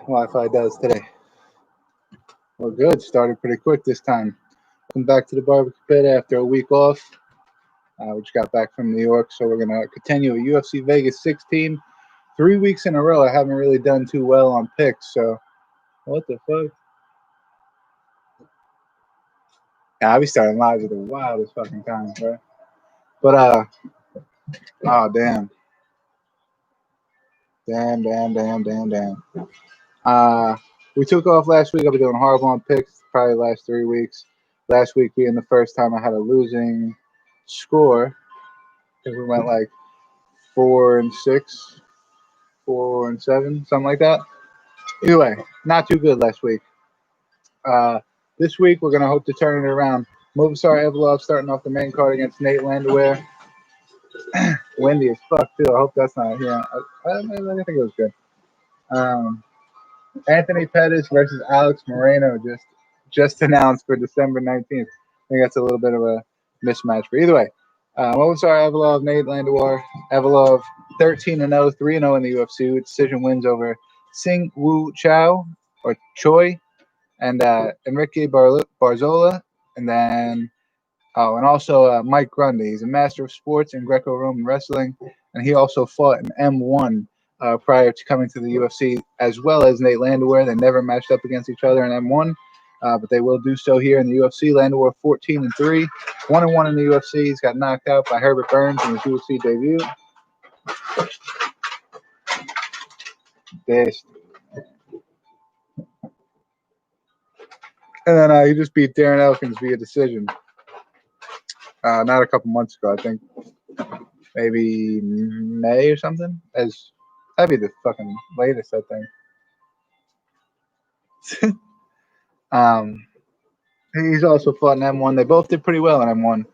Wi-Fi does today. Well, good. Started pretty quick this time. Welcome back to the barbecue pit after a week off. We just got back from New York, so we're going to continue a UFC Vegas 16. 3 weeks in a row, I haven't really done too well on picks, so what the fuck? Yeah, I'll be starting lives at the wildest fucking times, bro. But, oh, damn. Damn. We took off last week. I've been doing horrible on picks probably the last 3 weeks. Last week being the first time I had a losing score. I think we went like 4-6, 4-7, something like that. Either way, not too good last week. This week we're gonna hope to turn it around. Movsar Evlov starting off the main card against Nate Landwehr. Windy as fuck too. I hope that's not here. I think it was good. Anthony Pettis versus Alex Moreno just announced for December 19th. I think that's a little bit of a mismatch. But either way, Movsar Evlov, Nate Landwehr. Evlov 13-0, 3-0 in the UFC with decision wins over Sing Woo Chao or Choi and Enrique Barzola, and then and also Mike Grundy. He's a master of sports in Greco-Roman wrestling, and he also fought in M1 prior to coming to the UFC, as well as Nate Landwehr. They never matched up against each other in M1, but they will do so here in the UFC. Landwehr 14-3, 1-1 in the UFC. He's got knocked out by Herbert Burns in his UFC debut. And then he just beat Darren Elkins via decision. Not a couple months ago, I think. Maybe May or something. That'd be the fucking latest, I think. He's also fought in M1. They both did pretty well in M1.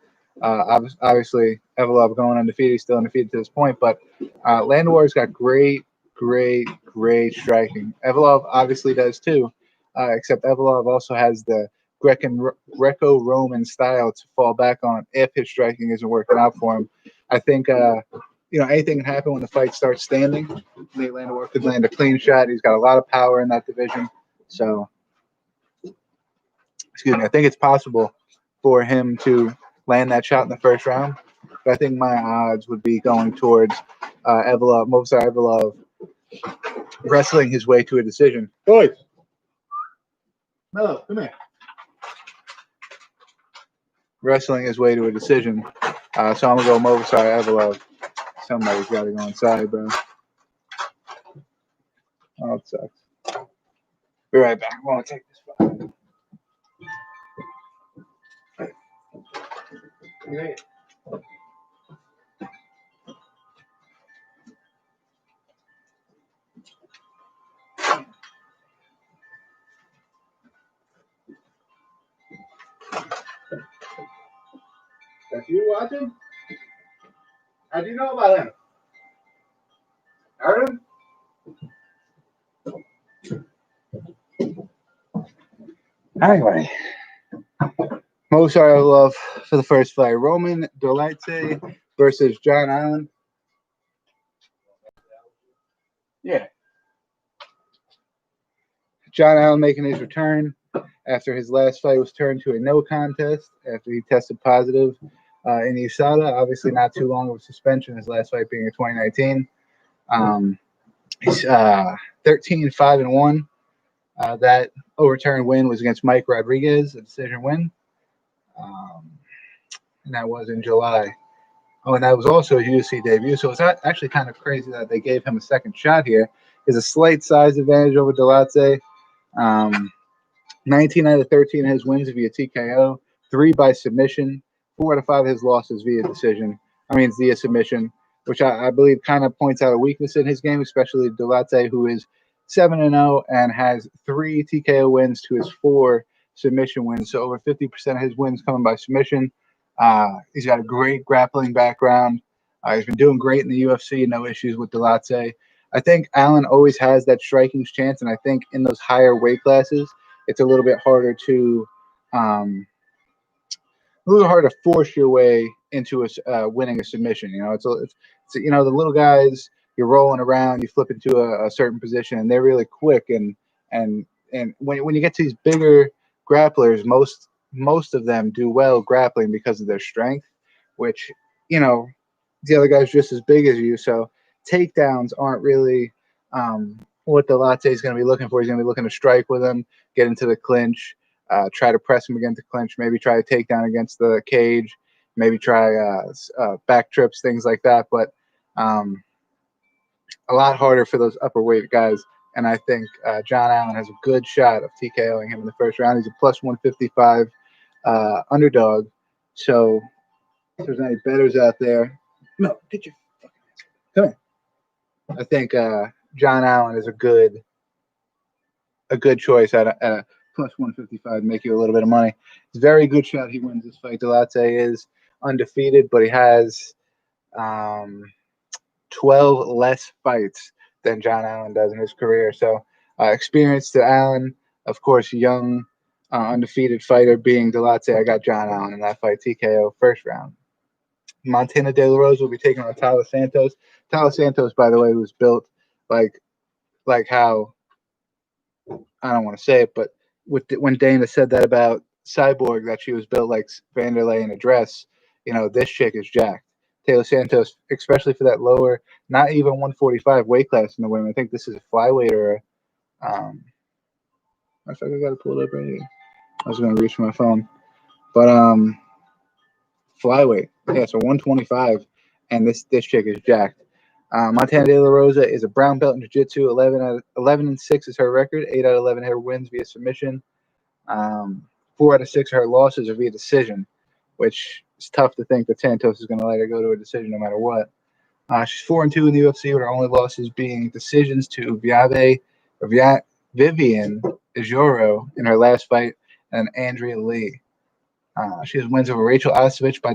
Obviously, Evlov going undefeated. He's still undefeated to this point, but Landwehr's got great striking. Evlov obviously does too, except Evlov also has the Greco-Roman style to fall back on if his striking isn't working out for him. I think anything can happen when the fight starts standing. Nate Landwehr could land a clean shot. He's got a lot of power in that division. So, I think it's possible for him to land that shot in the first round. But I think my odds would be going towards Movsar Evlov wrestling his way to a decision. Boys, Mello, come here. Wrestling his way to a decision. So I'm going to go Movsar Evlov. Somebody's got to go inside, bro. Oh, it sucks. Be right back. I want to take this phone. Okay. That's you watching? How'd you know about him? Heard him? Anyway, Movsar Evlov for the first fight. Roman Dolidze versus John Allen. Yeah. John Allen making his return after his last fight was turned to a no contest after he tested positive in USADA. Obviously, not too long of a suspension. His last fight being in 2019. He's 13-5-1. That overturned win was against Mike Rodriguez, a decision win. And that was in July. Oh, and that was also his UFC debut. So it's actually kind of crazy that they gave him a second shot here. There's a slight size advantage over Dolidze. 19 out of 13 of his wins via TKO, 3 by submission, 4 out of 5 of his losses via decision. Via submission, which I believe kind of points out a weakness in his game, especially Dolidze, who is 7-0 and has 3 TKO wins to his 4 submission wins. So over 50% of his wins coming by submission. He's got a great grappling background. He's been doing great in the UFC. No issues with Dolidze. I think Allen always has that striking chance, and I think in those higher weight classes, it's a little bit harder to force your way into winning a submission. It's the little guys you're rolling around, you flip into a certain position, and they're really quick. And when you get to these bigger grapplers, most of them do well grappling because of their strength, which you know the other guy's just as big as you, so takedowns aren't really what the latte is going to be looking for. He's going to be looking to strike with him, get into the clinch, try to press him against the clinch, maybe try a takedown against the cage, maybe try back trips, things like that. But a lot harder for those upper weight guys. And I think John Allen has a good shot of TKOing him in the first round. He's a plus 155 underdog. So if there's any bettors out there, no, get your come here. I think John Allen is a good choice at a plus 155 to make you a little bit of money. It's a very good shot he wins this fight. Delate is undefeated, but he has 12 less fights than John Allen does in his career. So experience to Allen, of course, young undefeated fighter being Delate. I got John Allen in that fight, TKO first round. Montana De La Rosa will be taking on Tyler Santos. Tyler Santos, by the way, was built like how I don't want to say it, but when Dana said that about Cyborg, that she was built like Vanderlei in a dress, this chick is jacked. Taylor Santos, especially for that lower, not even 145 weight class in the women. I think this is a flyweight or I think I got to pull it up right here. I was going to reach for my phone, but flyweight, yeah, so 125, and this chick is jacked. Montana De La Rosa is a brown belt in jiu-jitsu. 11-6 is her record. 8 out of 11 her wins via submission. 4 out of 6 of her losses are via decision, which is tough to think that Santos is going to let her go to a decision no matter what. She's 4-2 in the UFC, with her only losses being decisions to Vivian Ijoro in her last fight and Andrea Lee. She has wins over Rachel Ostovich by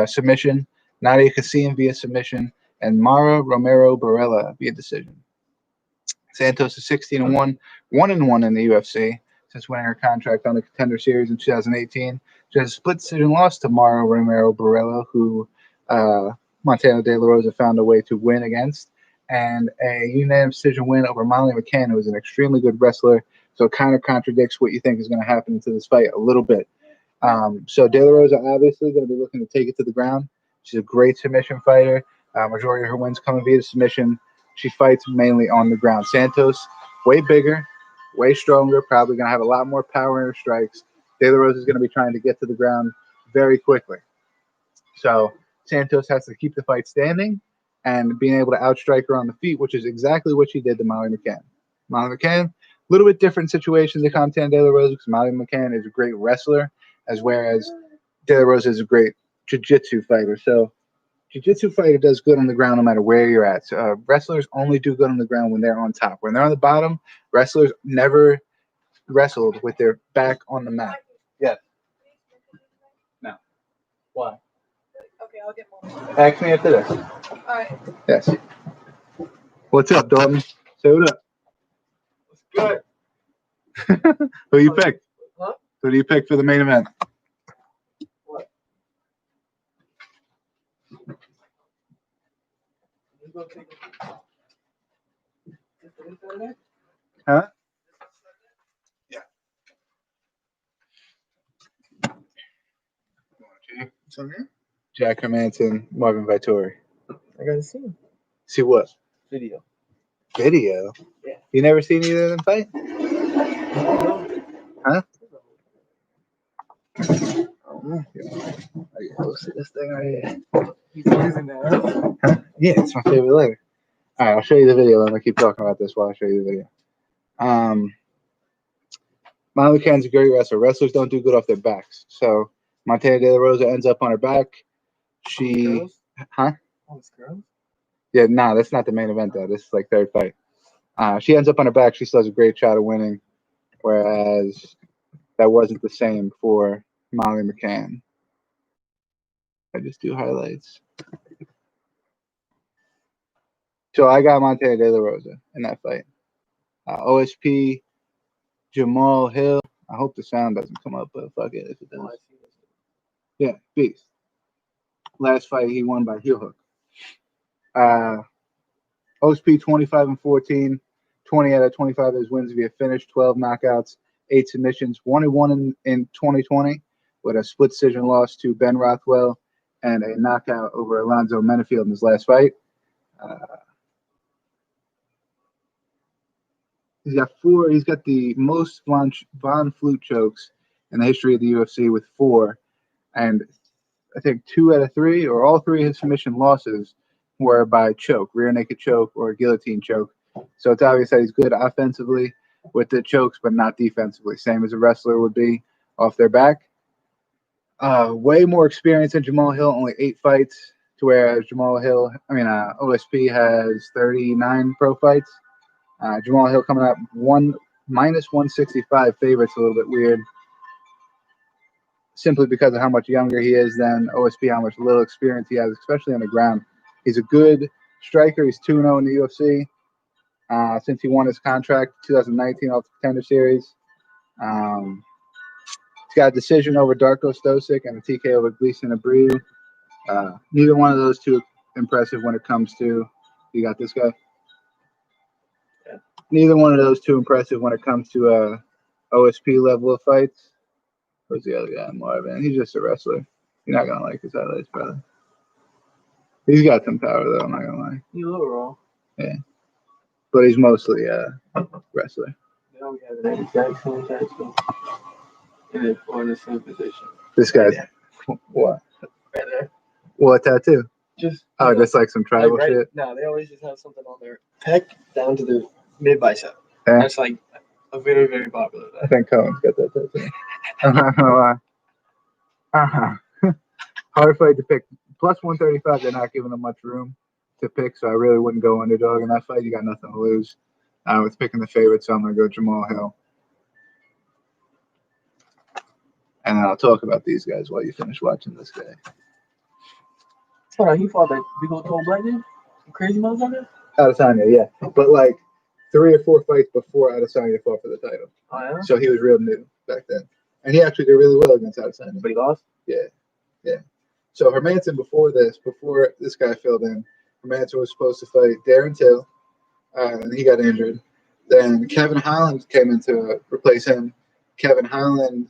submission, Nadia Kassim via submission, and Mara Romero Barella via decision. Santos is 16-1, 1-1 in the UFC since winning her contract on the Contender Series in 2018. She has a split decision loss to Mara Romero Barella, who Montana De La Rosa found a way to win against, and a unanimous decision win over Molly McCann, who is an extremely good wrestler. So it kind of contradicts what you think is going to happen to this fight a little bit. So De La Rosa obviously going to be looking to take it to the ground. She's a great submission fighter. Majority of her wins coming via submission. She fights mainly on the ground. Santos, way bigger, way stronger, probably going to have a lot more power in her strikes. De La Rosa is going to be trying to get to the ground very quickly. So Santos has to keep the fight standing and being able to outstrike her on the feet, which is exactly what she did to Molly McCann. Molly McCann, a little bit different situation than Montana De La Rosa, because Molly McCann is a great wrestler, whereas De La Rosa is a great jiu-jitsu fighter. So jiu-jitsu fighter does good on the ground no matter where you're at. So, wrestlers only do good on the ground when they're on top. When they're on the bottom, wrestlers never wrestled with their back on the mat. Yes. No. Why? Okay, I'll get more. Ask me after this. All right. Yes. What's up, Dalton? Say what up. What's good? Who you pick? Huh? Who do you pick for the main event? What? Huh? Yeah. It's on here? Jack Hermansson, Marvin Vettori. I gotta see him. See what? Video. Video? Yeah. You never seen either of them fight? Huh? Oh, yeah. See this thing right here. He's using that. Huh? Yeah, it's my favorite letter. All right, I'll show you the video. I'm gonna keep talking about this while I show you the video. Molly McCann's a great wrestler. Wrestlers don't do good off their backs. So Montana De La Rosa ends up on her back. Girls? Huh? Oh, it's girls? Yeah, nah, that's not the main event though. This is like third fight. She ends up on her back. She still has a great shot of winning, whereas that wasn't the same for Molly McCann. I just do highlights. So I got Montana De La Rosa in that fight. OSP, Jamal Hill. I hope the sound doesn't come up, but fuck it if it does. Yeah, beast. Last fight he won by heel hook. OSP 25-14, 20 out of 25 of his wins via finish, 12 knockouts, 8 submissions, 1-1 in 2020 with a split decision loss to Ben Rothwell and a knockout over Alonzo Menefield in his last fight. He's got 4. He's got the most Von Flute chokes in the history of the UFC with 4, and I think 2 out of 3 or all 3 of his submission losses were by choke, rear naked choke or guillotine choke. So it's obvious that he's good offensively with the chokes, but not defensively. Same as a wrestler would be off their back. Way more experience than Jamal Hill, only 8 fights, to whereas OSP has 39 pro fights. Jamal Hill coming up minus 165 favorites, a little bit weird, simply because of how much younger he is than OSP, how much little experience he has, especially on the ground. He's a good striker. He's 2-0 in the UFC since he won his contract 2019 off the Contender Series. He's got a decision over Darko Stosic and a TK over Gleason Abreu. Neither one of those two impressive when it comes to – you got this guy? Yeah. Neither one of those two impressive when it comes to OSP level of fights. Who's the other guy? Marvin. He's just a wrestler. You're not going to like his highlights, brother. He's got some power, though. I'm not going to lie. He's a little raw. Yeah. But he's mostly a wrestler. They don't have an exact same tattoo. And they're in the same position. This guy's what? Right there. What tattoo? Just just like some tribal shit? No, they always just have something on their pec down to their mid bicep. Yeah. That's like a very, very popular. I think Cohen's got that tattoo. I'm not going to lie. Hard fight to pick. Plus 135, they're not giving him much room to pick, so I really wouldn't go underdog in that fight. You got nothing to lose with picking the favorite, so I'm going to go Jamal Hill. And then I'll talk about these guys while you finish watching this guy. Hold on, he fought that big old tall black dude? Crazy motherfucker? Adesanya, yeah. But like 3 or 4 fights before Adesanya fought for the title. Oh, yeah? So he was real new back then. And he actually did really well against Adesanya. But he lost? Yeah. So Hermansson, before this guy filled in, Hermansson was supposed to fight Darren Till, and he got injured. Then Kevin Holland came in to replace him. Kevin Holland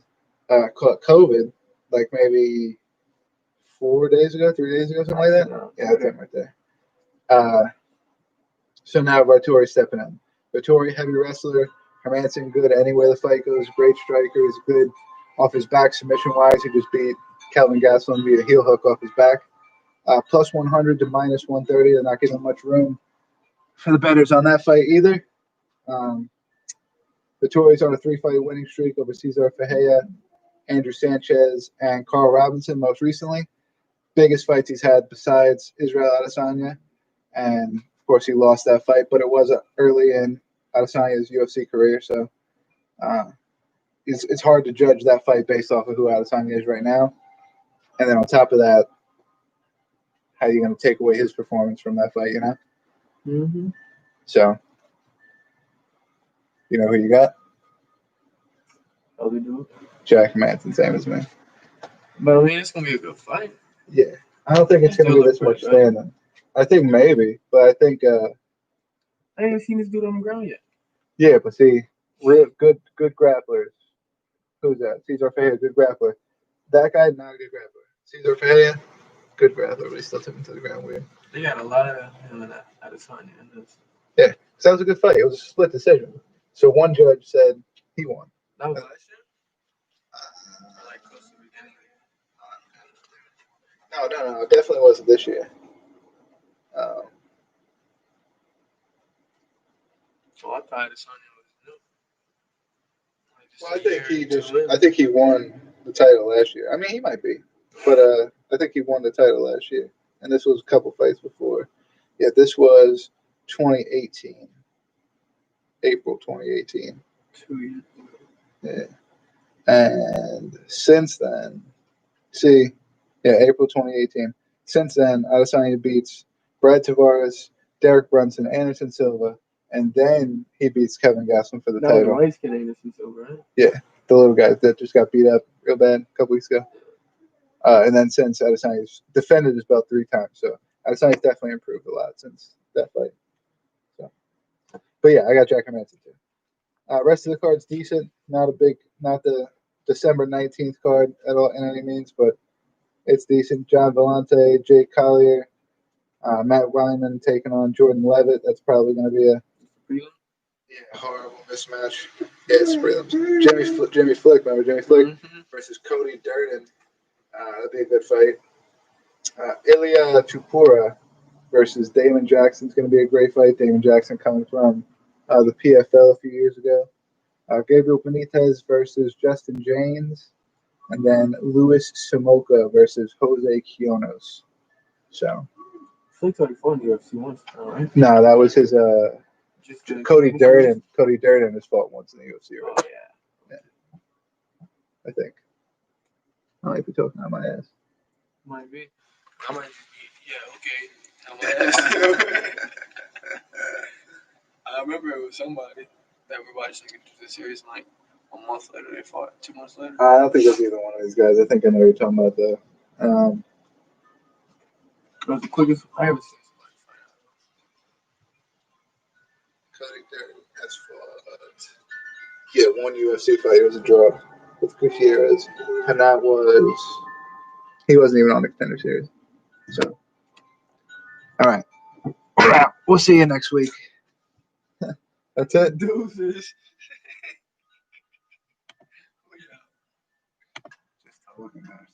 caught COVID, like maybe 3 days ago, something like that. Yeah, that's him right there. So now Vettori stepping in. Vettori, heavy wrestler. Hermansson, good anywhere the fight goes. Great striker. He's good off his back submission-wise. He just beat Kelvin Gastelum via heel hook off his back. Plus 100 to minus 130. They're not giving much room for the bettors on that fight either. Vettori's on a 3-fight winning streak over Cesar Ferreira, Andrew Sanchez, and Carl Robinson most recently. Biggest fights he's had besides Israel Adesanya. And, of course, he lost that fight, but it was early in Adesanya's UFC career, so it's hard to judge that fight based off of who Adesanya is right now. And then on top of that, how are you going to take away his performance from that fight, you know? Mm-hmm. So, you know who you got? Oh, we do? Jack Hermansson, same as me. But, I mean, it's going to be a good fight. Yeah. I don't think it's going to be this much standing. I think maybe, but I think I haven't seen this dude on the ground yet. Yeah, but see, real good grapplers. Who's that? Cesar Ferreira, good grappler. That guy, not a good grappler. Cesar Ferreira, good grappler, but he still took him to the ground weird. They got a lot of him and Adesanya in this. Yeah, because that was a good fight. It was a split decision. So one judge said he won. That was last year? Like close to the beginning. No. It definitely wasn't this year. So I thought Adesanya was new. Well, I think he won the title last year. I mean, he might be, but I think he won the title last year, and this was a couple fights before. Yeah, this was 2018, April 2018. 2 years ago. Yeah, and since then, April 2018. Since then, Adesanya beats Brad Tavares, Derek Brunson, Anderson Silva, and then he beats Kevin Gastelum for the title. That was light-skinned Anderson Silva, right? Yeah, the little guy that just got beat up real bad a couple weeks ago. And then since Adesanya's defended his belt 3 times, so Adesanya's definitely improved a lot since that fight. But yeah, I got Jack Hermansson too. Rest of the card's decent. Not the December 19th card at all in any means, but it's decent. John Vellante, Jake Collier, Matt Wyman taking on Jordan Levitt. That's probably going to be a horrible mismatch. Yeah, it's prelims. Jimmy Flick, remember Jimmy Flick versus Cody Durden. That'd be a good fight. Ilya Tupura versus Damon Jackson's going to be a great fight. Damon Jackson coming from the PFL a few years ago. Gabriel Benitez versus Justin James, and then Luis Samoka versus Jose Quionos. So, Flick's already fought in the UFC once, right? no, that was his. Cody Durden. Cody Durden has fought once in the UFC already. Oh yeah. I think. I might be talking on my ass. Might be. I might be. Yeah. Okay. I remember it was somebody that we watched the series like a month later they fought. 2 months later. I don't think that's either one of these guys. I think I know what you're talking about though. That was the quickest I ever seen somebody fight. Cody Durden has fought. Yeah, one UFC fight. It was a draw with Gutierrez, and that was he wasn't even on the Contender Series. So, all right, we're out. We'll see you next week. That's it. Deuces. Just talking about it.